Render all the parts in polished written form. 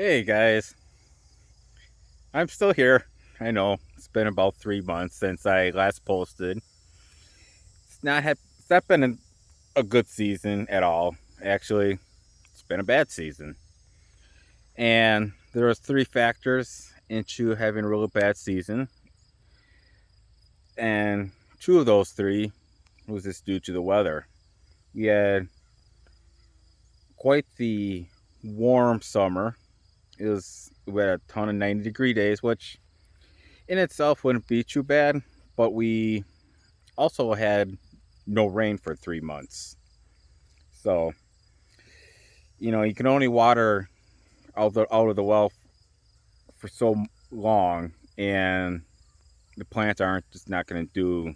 Hey guys, I'm still here. I know it's been about 3 months since I last posted. It's not been a good season at all. Actually, it's been a bad season. And there was three factors into having a really bad season. And two of those three was just due to the weather. We had quite the warm summer. We had a ton of 90-degree days, which in itself wouldn't be too bad, but we also had no rain for 3 months. So, you can only water out of the well for so long, and the plants aren't just not going to do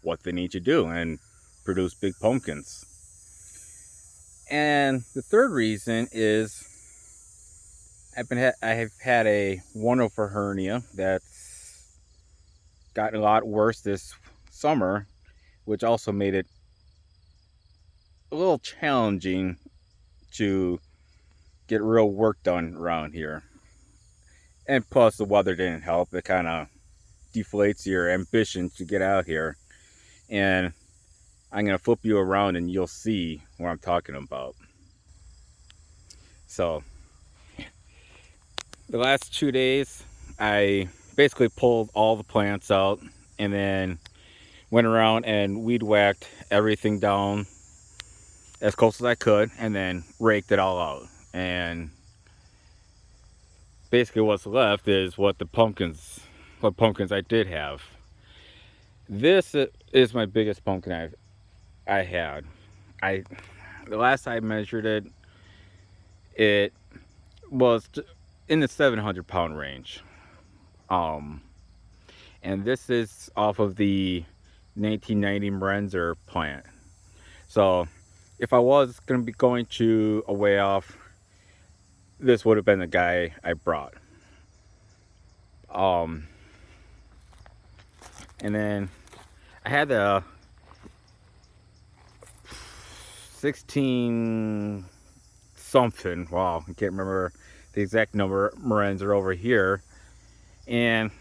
what they need to do and produce big pumpkins. And the third reason is I have had a wonderful hernia that's gotten a lot worse this summer, which also made it a little challenging to get real work done around here. And plus, the weather didn't help. It kind of deflates your ambition to get out here. And I'm going to flip you around and you'll see what I'm talking about. So, the last 2 days, I basically pulled all the plants out and then went around and weed whacked everything down as close as I could and then raked it all out. And basically, what's left is what pumpkins I did have. This is my biggest pumpkin I had. I The last I measured it, it was in the 700-pound range. Um, and this is off of the 1990 Marenzer plant. So, if I was going to be going to a way off, this would have been the guy I brought. Um, and then I had the 16 something. Wow, I can't remember the exact number. Marenzer over here. And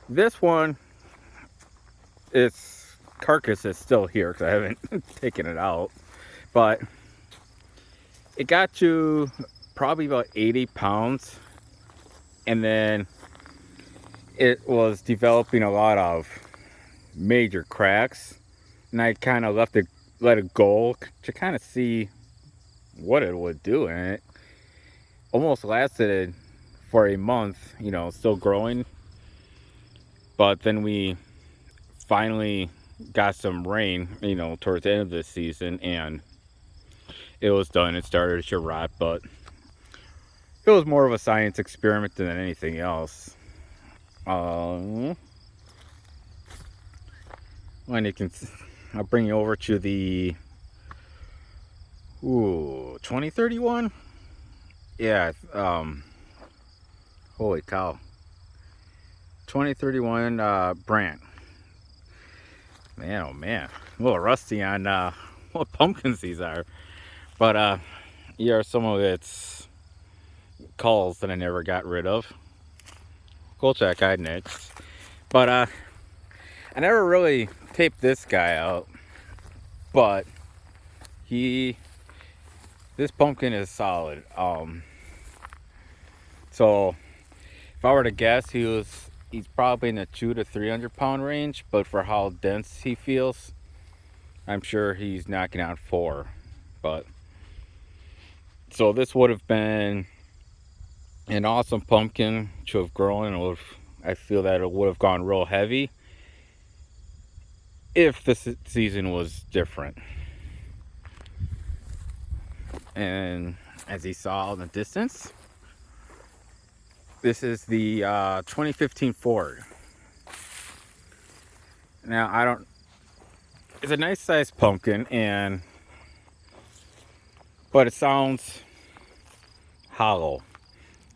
this one, its carcass is still here because I haven't taken it out. But it got to probably about 80 pounds. And then it was developing a lot of major cracks. And I kind of let it go to kind of see what it would do. And it almost lasted for a month, still growing. But then we finally got some rain, towards the end of this season, and it was done. It started to rot, but it was more of a science experiment than anything else. When you can, I'll bring you over to the 2031. Yeah, holy cow, 2031 Brant. Man, oh man, a little rusty on what pumpkins these are, but here are some of its calls that I never got rid of. Kolchak I next, but I never really taped this guy out, but he this pumpkin is solid. So if I were to guess, he's probably in the 200 to 300 pound range, but for how dense he feels, I'm sure he's knocking out 4. But so this would have been an awesome pumpkin to have grown, and I feel that it would have gone real heavy if the season was different. And as you saw in the distance, this is the 2015 Ford. Now it's a nice sized pumpkin, but it sounds hollow.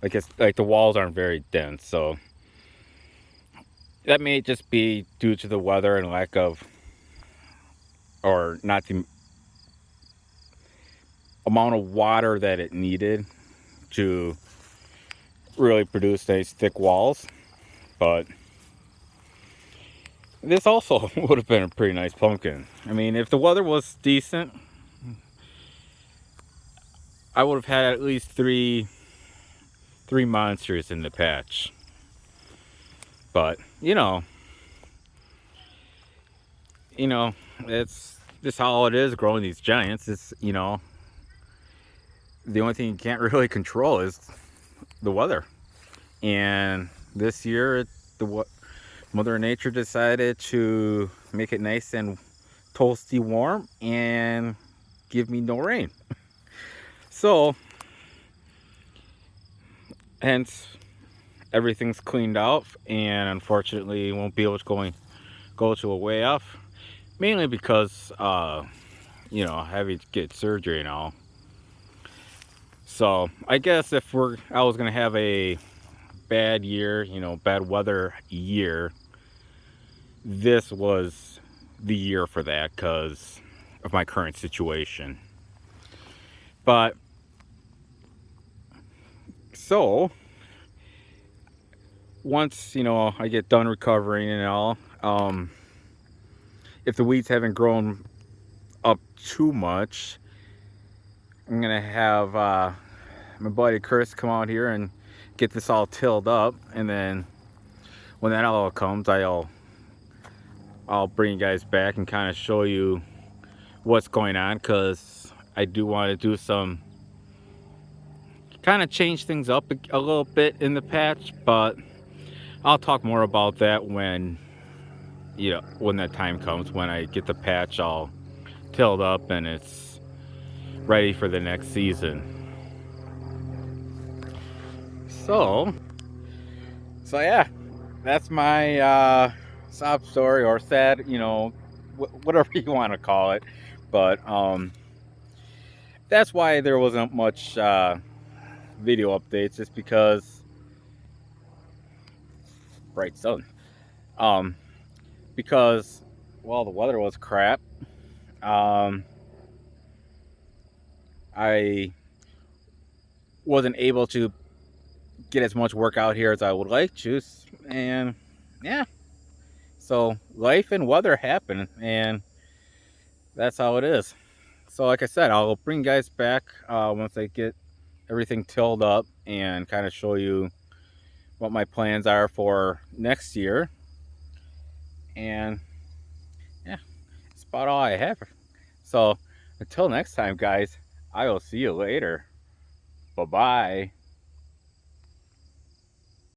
Like the walls aren't very dense, so that may just be due to the weather and lack of, or not the amount of water that it needed to really produce nice thick walls. But this also would have been a pretty nice pumpkin. I mean, if the weather was decent, I would have had at least three monsters in the patch. But it's just how it is growing these giants. It's the only thing you can't really control is the weather. And this year, Mother Nature decided to make it nice and toasty warm and give me no rain. So, hence, everything's cleaned out, and unfortunately won't be able to go to a way off, mainly because having to get surgery and all. So I guess if I was gonna have a bad year, bad weather year, this was the year for that because of my current situation. But so once I get done recovering and all, if the weeds haven't grown up too much, I'm gonna have my buddy Chris come out here and get this all tilled up, and then when that all comes, I'll bring you guys back and kind of show you what's going on, because I do want to do some kind of change things up a little bit in the patch, but I'll talk more about that when that time comes, when I get the patch all tilled up and it's ready for the next season. So yeah, that's my sob story, or sad, whatever you want to call it. But that's why there wasn't much video updates, just because bright sun. Because, well, the weather was crap. I wasn't able to get as much work out here as I would like to, and yeah, so life and weather happen, and that's how it is. So like I said, I'll bring you guys back once I get everything tilled up and kind of show you what my plans are for next year. And yeah, that's about all I have. So until next time, guys, I will see you later. Bye-bye.